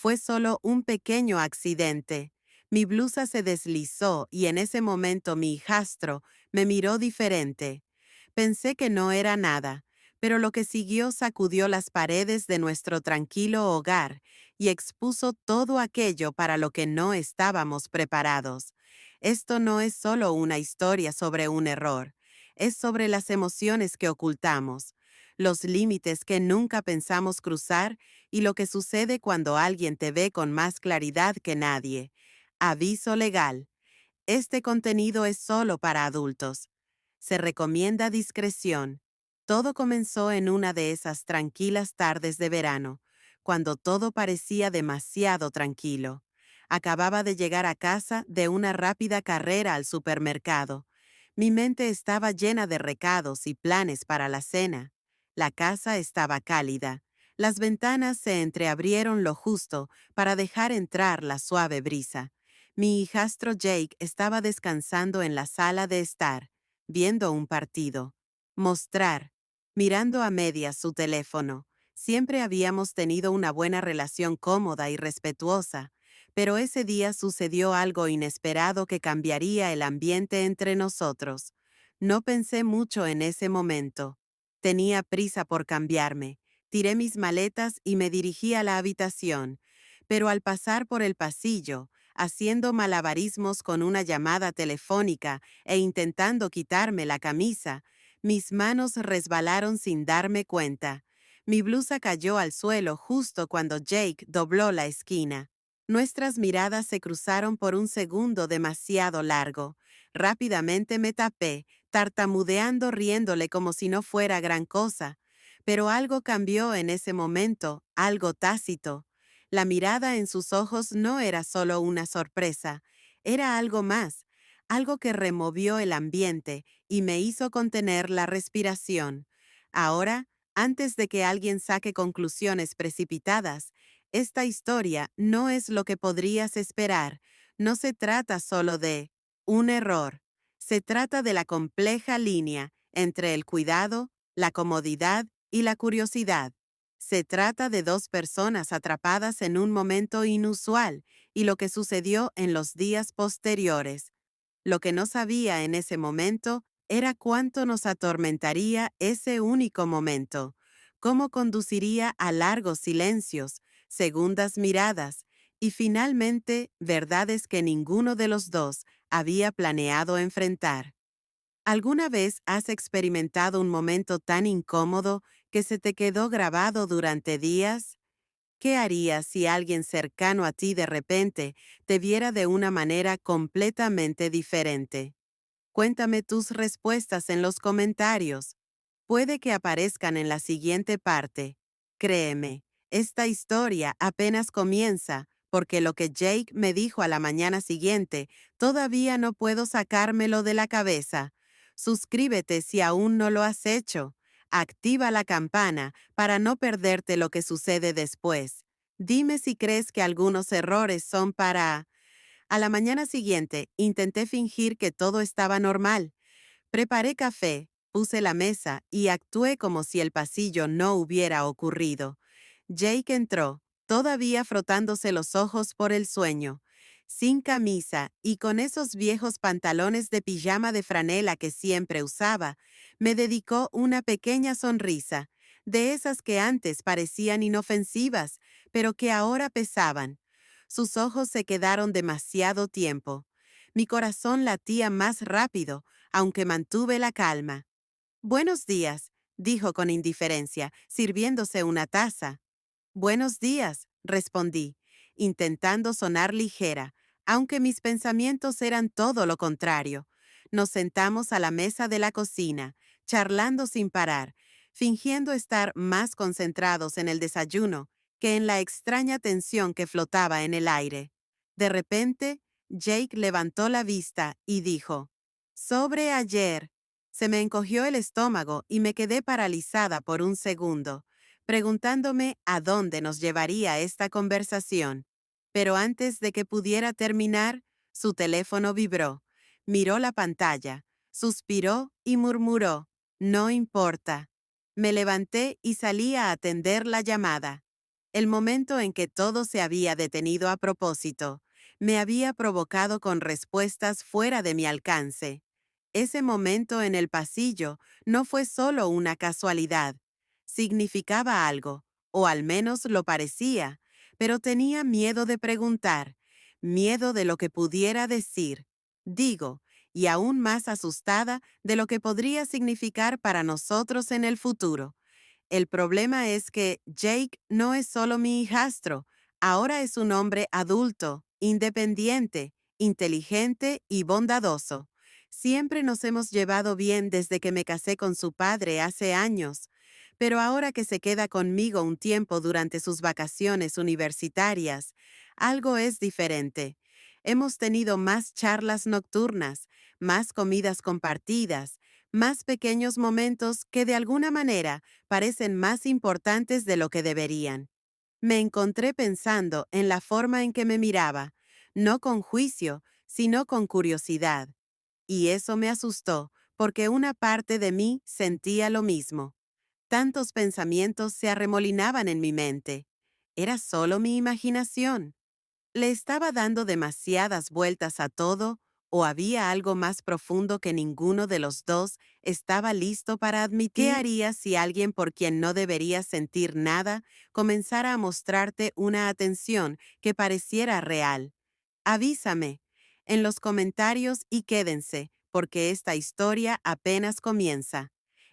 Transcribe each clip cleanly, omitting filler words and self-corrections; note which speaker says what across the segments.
Speaker 1: Fue solo un pequeño accidente. Mi blusa se deslizó y en ese momento mi hijastro me miró diferente. Pensé que no era nada, pero lo que siguió sacudió las paredes de nuestro tranquilo hogar y expuso todo aquello para lo que no estábamos preparados. Esto no es solo una historia sobre un error, es sobre las emociones que ocultamos, los límites que nunca pensamos cruzar y lo que sucede cuando alguien te ve con más claridad que nadie. Aviso legal. Este contenido es solo para adultos. Se recomienda discreción. Todo comenzó en una de esas tranquilas tardes de verano, cuando todo parecía demasiado tranquilo. Acababa de llegar a casa de una rápida carrera al supermercado. Mi mente estaba llena de recados y planes para la cena. La casa estaba cálida. Las ventanas se entreabrieron lo justo para dejar entrar la suave brisa. Mi hijastro Jake estaba descansando en la sala de estar, viendo un partido. Mostrar, mirando a medias su teléfono. Siempre habíamos tenido una buena relación cómoda y respetuosa, pero ese día sucedió algo inesperado que cambiaría el ambiente entre nosotros. No pensé mucho en ese momento. Tenía prisa por cambiarme. Tiré mis maletas y me dirigí a la habitación, pero al pasar por el pasillo, haciendo malabarismos con una llamada telefónica e intentando quitarme la camisa, mis manos resbalaron sin darme cuenta. Mi blusa cayó al suelo justo cuando Jake dobló la esquina. Nuestras miradas se cruzaron por un segundo demasiado largo. Rápidamente me tapé, tartamudeando riéndole como si no fuera gran cosa. Pero algo cambió en ese momento, algo tácito. La mirada en sus ojos no era solo una sorpresa, era algo más, algo que removió el ambiente y me hizo contener la respiración. Ahora, antes de que alguien saque conclusiones precipitadas, esta historia no es lo que podrías esperar. No se trata solo de un error. Se trata de la compleja línea entre el cuidado, la comodidad y la curiosidad. Se trata de dos personas atrapadas en un momento inusual y lo que sucedió en los días posteriores. Lo que no sabía en ese momento era cuánto nos atormentaría ese único momento, cómo conduciría a largos silencios, segundas miradas y finalmente verdades que ninguno de los dos había planeado enfrentar. ¿Alguna vez has experimentado un momento tan incómodo que se te quedó grabado durante días? ¿Qué harías si alguien cercano a ti de repente te viera de una manera completamente diferente? Cuéntame tus respuestas en los comentarios. Puede que aparezcan en la siguiente parte. Créeme, esta historia apenas comienza, porque lo que Jake me dijo a la mañana siguiente todavía no puedo sacármelo de la cabeza. Suscríbete si aún no lo has hecho. Activa la campana para no perderte lo que sucede después. Dime si crees que algunos errores son para... A la mañana siguiente, intenté fingir que todo estaba normal. Preparé café, puse la mesa y actué como si el pasillo no hubiera ocurrido. Jake entró, todavía frotándose los ojos por el sueño, sin camisa y con esos viejos pantalones de pijama de franela que siempre usaba. Me dedicó una pequeña sonrisa, de esas que antes parecían inofensivas, pero que ahora pesaban. Sus ojos se quedaron demasiado tiempo. Mi corazón latía más rápido, aunque mantuve la calma. «Buenos días», dijo con indiferencia, sirviéndose una taza. «Buenos días», respondí, intentando sonar ligera, aunque mis pensamientos eran todo lo contrario. Nos sentamos a la mesa de la cocina, charlando sin parar, fingiendo estar más concentrados en el desayuno que en la extraña tensión que flotaba en el aire. De repente, Jake levantó la vista y dijo, «Sobre ayer». Se me encogió el estómago y me quedé paralizada por un segundo, preguntándome a dónde nos llevaría esta conversación. Pero antes de que pudiera terminar, su teléfono vibró. Miró la pantalla, suspiró y murmuró, «No importa». Me levanté y salí a atender la llamada. El momento en que todo se había detenido a propósito, me había provocado con respuestas fuera de mi alcance. Ese momento en el pasillo no fue solo una casualidad. Significaba algo, o al menos lo parecía, pero tenía miedo de preguntar, miedo de lo que pudiera decir. Digo, y aún más asustada de lo que podría significar para nosotros en el futuro. El problema es que Jake no es solo mi hijastro, ahora es un hombre adulto, independiente, inteligente y bondadoso. Siempre nos hemos llevado bien desde que me casé con su padre hace años, pero ahora que se queda conmigo un tiempo durante sus vacaciones universitarias, algo es diferente. Hemos tenido más charlas nocturnas, más comidas compartidas, más pequeños momentos que de alguna manera parecen más importantes de lo que deberían. Me encontré pensando en la forma en que me miraba, no con juicio, sino con curiosidad. Y eso me asustó, porque una parte de mí sentía lo mismo. Tantos pensamientos se arremolinaban en mi mente. ¿Era solo mi imaginación? ¿Le estaba dando demasiadas vueltas a todo o había algo más profundo que ninguno de los dos estaba listo para admitir? ¿Qué harías si alguien por quien no deberías sentir nada comenzara a mostrarte una atención que pareciera real? Avísame en los comentarios y quédense, porque esta historia apenas comienza.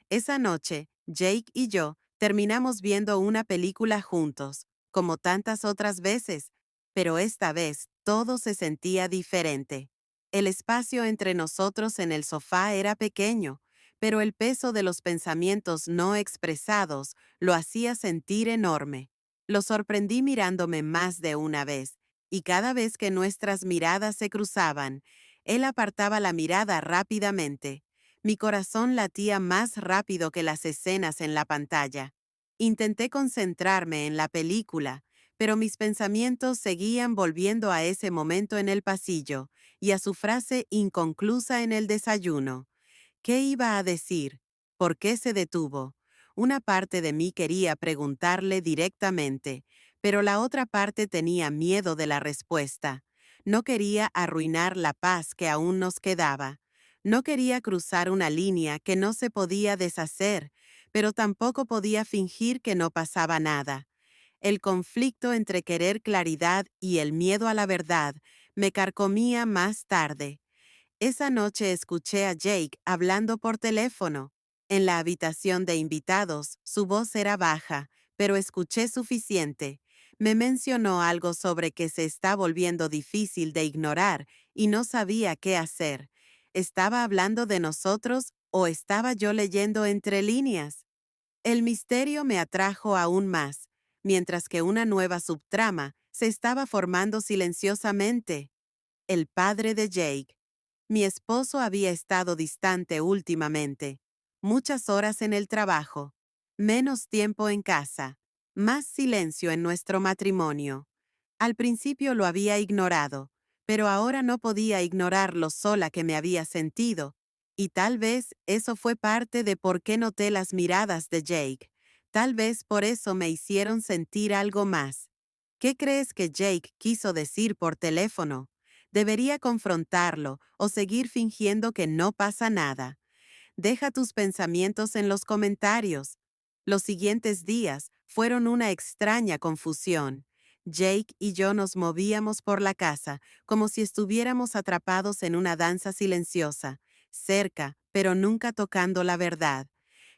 Speaker 1: Esa noche, Jake y yo terminamos viendo una película juntos, como tantas otras veces, pero esta vez todo se sentía diferente. El espacio entre nosotros en el sofá era pequeño, pero el peso de los pensamientos no expresados lo hacía sentir enorme. Lo sorprendí mirándome más de una vez, y cada vez que nuestras miradas se cruzaban, él apartaba la mirada rápidamente. Mi corazón latía más rápido que las escenas en la pantalla. Intenté concentrarme en la película, pero mis pensamientos seguían volviendo a ese momento en el pasillo y a su frase inconclusa en el desayuno. ¿Qué iba a decir? ¿Por qué se detuvo? Una parte de mí quería preguntarle directamente, pero la otra parte tenía miedo de la respuesta. No quería arruinar la paz que aún nos quedaba. No quería cruzar una línea que no se podía deshacer, pero tampoco podía fingir que no pasaba nada. El conflicto entre querer claridad y el miedo a la verdad me carcomía más tarde. Esa noche escuché a Jake hablando por teléfono. En la habitación de invitados, su voz era baja, pero escuché suficiente. Me mencionó algo sobre que se está volviendo difícil de ignorar y no sabía qué hacer. ¿Estaba hablando de nosotros o estaba yo leyendo entre líneas? El misterio me atrajo aún más, mientras que una nueva subtrama se estaba formando silenciosamente. El padre de Jake. Mi esposo había estado distante últimamente. Muchas horas en el trabajo, menos tiempo en casa, más silencio en nuestro matrimonio. Al principio lo había ignorado, pero ahora no podía ignorar lo sola que me había sentido, y tal vez eso fue parte de por qué noté las miradas de Jake. Tal vez por eso me hicieron sentir algo más. ¿Qué crees que Jake quiso decir por teléfono? ¿Debería confrontarlo o seguir fingiendo que no pasa nada? Deja tus pensamientos en los comentarios. Los siguientes días fueron una extraña confusión. Jake y yo nos movíamos por la casa como si estuviéramos atrapados en una danza silenciosa, cerca, pero nunca tocando la verdad.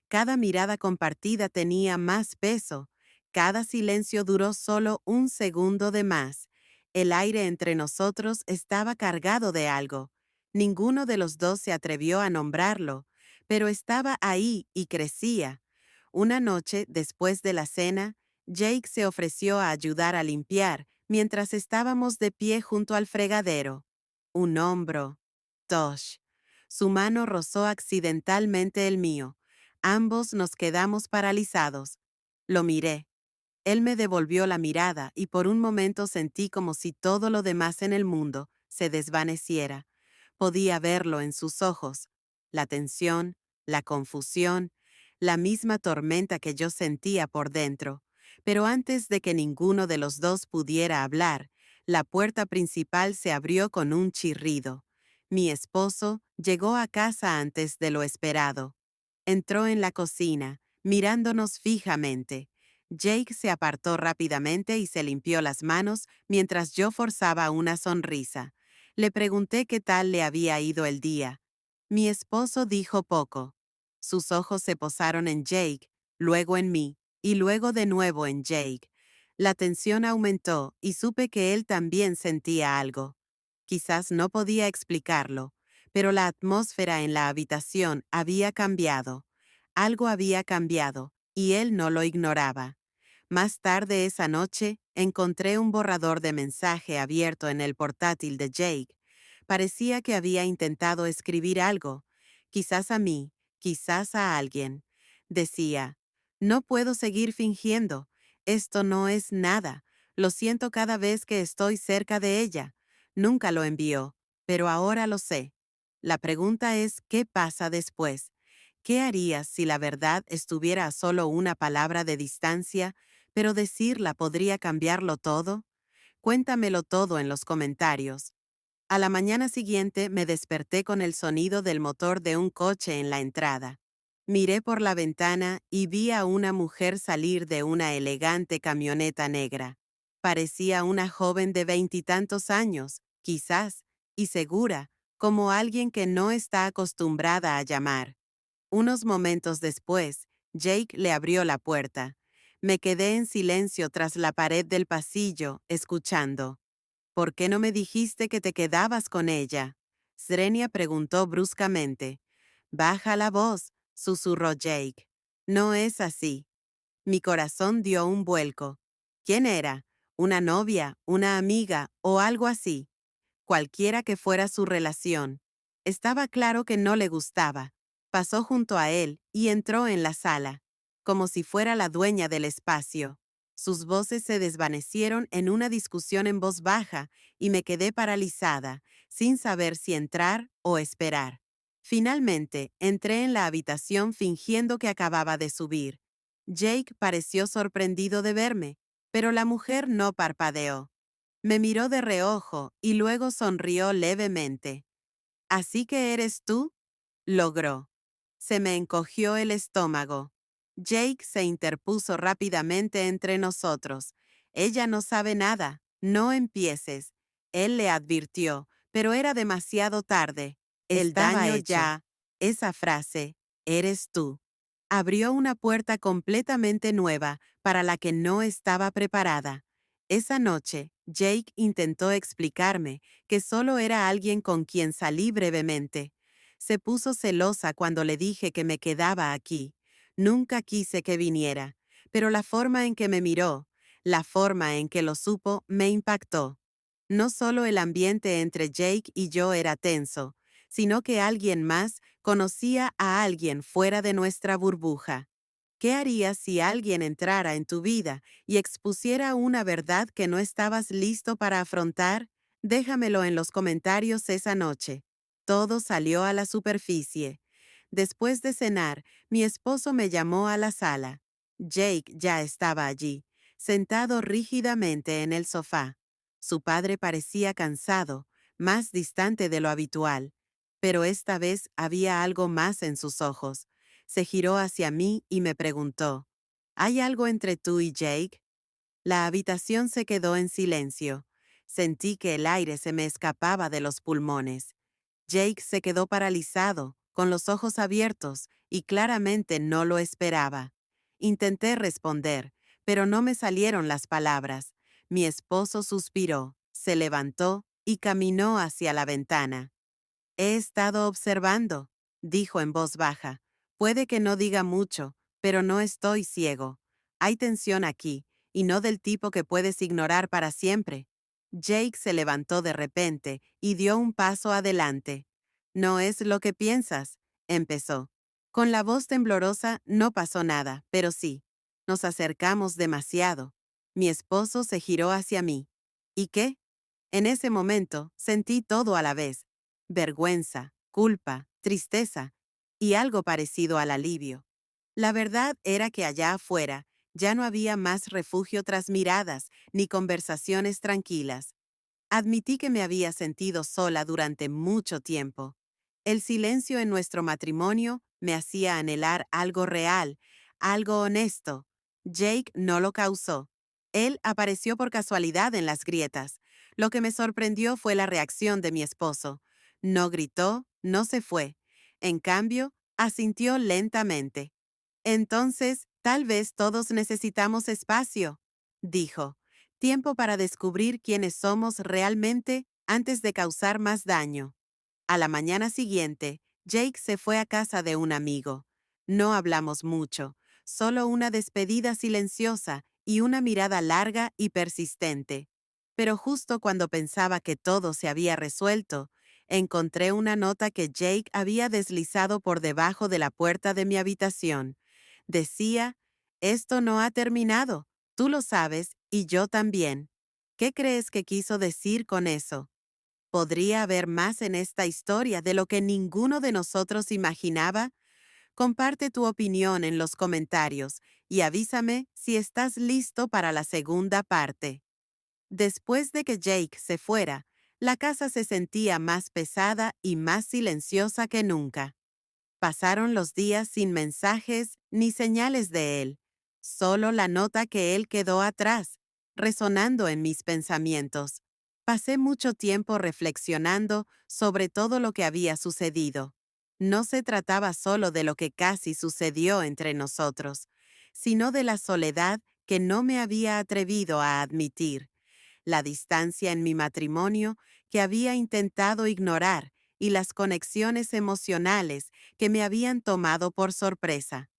Speaker 1: Cada mirada compartida tenía más peso. Cada silencio duró solo un segundo de más. El aire entre nosotros estaba cargado de algo. Ninguno de los dos se atrevió a nombrarlo, pero estaba ahí y crecía. Una noche, después de la cena, Jake se ofreció a ayudar a limpiar mientras estábamos de pie junto al fregadero. Un hombro. Tosh. Su mano rozó accidentalmente el mío. Ambos nos quedamos paralizados. Lo miré. Él me devolvió la mirada y por un momento sentí como si todo lo demás en el mundo se desvaneciera. Podía verlo en sus ojos. La tensión, la confusión, la misma tormenta que yo sentía por dentro. Pero antes de que ninguno de los dos pudiera hablar, la puerta principal se abrió con un chirrido. Mi esposo llegó a casa antes de lo esperado. Entró en la cocina, mirándonos fijamente. Jake se apartó rápidamente y se limpió las manos mientras yo forzaba una sonrisa. Le pregunté qué tal le había ido el día. Mi esposo dijo poco. Sus ojos se posaron en Jake, luego en mí, y luego de nuevo en Jake. La tensión aumentó y supe que él también sentía algo. Quizás no podía explicarlo, pero la atmósfera en la habitación había cambiado. Algo había cambiado, y él no lo ignoraba. Más tarde esa noche, encontré un borrador de mensaje abierto en el portátil de Jake. Parecía que había intentado escribir algo, quizás a mí, quizás a alguien. Decía: no puedo seguir fingiendo. Esto no es nada. Lo siento cada vez que estoy cerca de ella. Nunca lo envió, pero ahora lo sé. La pregunta es, ¿qué pasa después? ¿Qué harías si la verdad estuviera a solo una palabra de distancia, pero decirla podría cambiarlo todo? Cuéntamelo todo en los comentarios. A la mañana siguiente me desperté con el sonido del motor de un coche en la entrada. Miré por la ventana y vi a una mujer salir de una elegante camioneta negra. Parecía una joven de veintitantos años, quizás, y segura, como alguien que no está acostumbrada a llamar. Unos momentos después, Jake le abrió la puerta. Me quedé en silencio tras la pared del pasillo, escuchando. ¿Por qué no me dijiste que te quedabas con ella? Srenia preguntó bruscamente. Baja la voz, susurró Jake. No es así. Mi corazón dio un vuelco. ¿Quién era? ¿Una novia, una amiga o algo así? Cualquiera que fuera su relación. Estaba claro que no le gustaba. Pasó junto a él y entró en la sala, como si fuera la dueña del espacio. Sus voces se desvanecieron en una discusión en voz baja y me quedé paralizada, sin saber si entrar o esperar. Finalmente, entré en la habitación fingiendo que acababa de subir. Jake pareció sorprendido de verme, pero la mujer no parpadeó. Me miró de reojo y luego sonrió levemente. ¿Así que eres tú? Logró. Se me encogió el estómago. Jake se interpuso rápidamente entre nosotros. Ella no sabe nada. No empieces. Él le advirtió, pero era demasiado tarde. El
Speaker 2: Estaba
Speaker 1: daño
Speaker 2: hecho.
Speaker 1: ya. Esa frase, eres tú, abrió una puerta completamente nueva para la que no estaba preparada. Esa noche, Jake intentó explicarme que solo era alguien con quien salí brevemente. Se puso celosa cuando le dije que me quedaba aquí. Nunca quise que viniera, pero la forma en que me miró, la forma en que lo supo, me impactó. No solo el ambiente entre Jake y yo era tenso, sino que alguien más conocía a alguien fuera de nuestra burbuja. ¿Qué harías si alguien entrara en tu vida y expusiera una verdad que no estabas listo para afrontar? Déjamelo en los comentarios esa noche. Todo salió a la superficie. Después de cenar, mi esposo me llamó a la sala. Jake ya estaba allí, sentado rígidamente en el sofá. Su padre parecía cansado, más distante de lo habitual, pero esta vez había algo más en sus ojos. Se giró hacia mí y me preguntó, ¿hay algo entre tú y Jake? La habitación se quedó en silencio. Sentí que el aire se me escapaba de los pulmones. Jake se quedó paralizado, con los ojos abiertos, y claramente no lo esperaba. Intenté responder, pero no me salieron las palabras. Mi esposo suspiró, se levantó y caminó hacia la ventana. He estado observando, dijo en voz baja. Puede que no diga mucho, pero no estoy ciego. Hay tensión aquí, y no del tipo que puedes ignorar para siempre. Jake se levantó de repente y dio un paso adelante. No es lo que piensas, empezó. Con la voz temblorosa no pasó nada, pero sí. Nos acercamos demasiado. Mi esposo se giró hacia mí. ¿Y qué? En ese momento sentí todo a la vez: vergüenza, culpa, tristeza y algo parecido al alivio. La verdad era que allá afuera, Ya no había más refugio tras miradas, ni conversaciones tranquilas. Admití que me había sentido sola durante mucho tiempo. El silencio en nuestro matrimonio me hacía anhelar algo real, algo honesto. Jake no lo causó. Él apareció por casualidad en las grietas. Lo que me sorprendió fue la reacción de mi esposo. No gritó, no se fue. En cambio, asintió lentamente. Entonces, tal vez todos necesitamos espacio, dijo. Tiempo para descubrir quiénes somos realmente antes de causar más daño. A la mañana siguiente, Jake se fue a casa de un amigo. No hablamos mucho, solo una despedida silenciosa y una mirada larga y persistente. Pero justo cuando pensaba que todo se había resuelto, encontré una nota que Jake había deslizado por debajo de la puerta de mi habitación. Decía, esto no ha terminado, tú lo sabes y yo también. ¿Qué crees que quiso decir con eso? ¿Podría haber más en esta historia de lo que ninguno de nosotros imaginaba? Comparte tu opinión en los comentarios y avísame si estás listo para la segunda parte. Después de que Jake se fuera, la casa se sentía más pesada y más silenciosa que nunca. Pasaron los días sin mensajes ni señales de él, solo la nota que él quedó atrás, resonando en mis pensamientos. Pasé mucho tiempo reflexionando sobre todo lo que había sucedido. No se trataba solo de lo que casi sucedió entre nosotros, sino de la soledad que no me había atrevido a admitir, la distancia en mi matrimonio que había intentado ignorar y las conexiones emocionales que me habían tomado por sorpresa.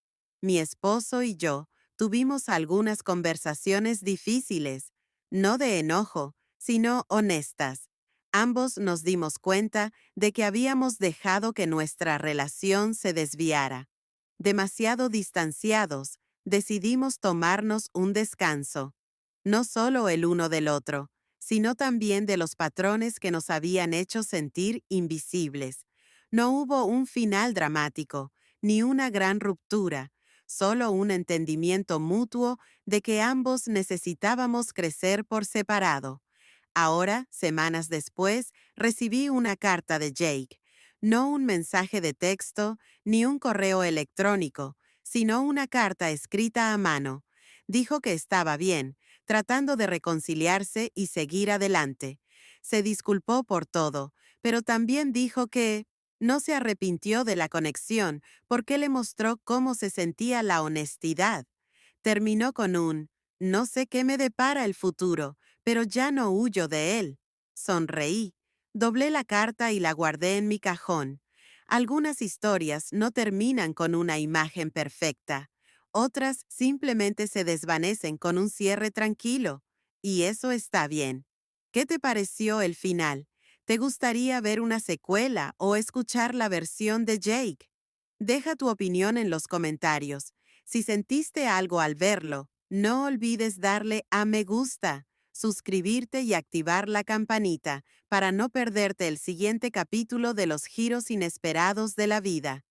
Speaker 1: Mi esposo y yo tuvimos algunas conversaciones difíciles, no de enojo, sino honestas. Ambos nos dimos cuenta de que habíamos dejado que nuestra relación se desviara. Demasiado distanciados, decidimos tomarnos un descanso, no solo el uno del otro, sino también de los patrones que nos habían hecho sentir invisibles. No hubo un final dramático, ni una gran ruptura, solo un entendimiento mutuo de que ambos necesitábamos crecer por separado. Ahora, semanas después, recibí una carta de Jake. No un mensaje de texto, ni un correo electrónico, sino una carta escrita a mano. Dijo que estaba bien, tratando de reconciliarse y seguir adelante. Se disculpó por todo, pero también dijo que no se arrepintió de la conexión porque le mostró cómo se sentía la honestidad. Terminó con un, no sé qué me depara el futuro, pero ya no huyo de él. Sonreí. Doblé la carta y la guardé en mi cajón. Algunas historias no terminan con una imagen perfecta. Otras simplemente se desvanecen con un cierre tranquilo. Y eso está bien. ¿Qué te pareció el final? ¿Te gustaría ver una secuela o escuchar la versión de Jake? Deja tu opinión en los comentarios. Si sentiste algo al verlo, no olvides darle a me gusta, suscribirte y activar la campanita para no perderte el siguiente capítulo de los giros inesperados de la vida.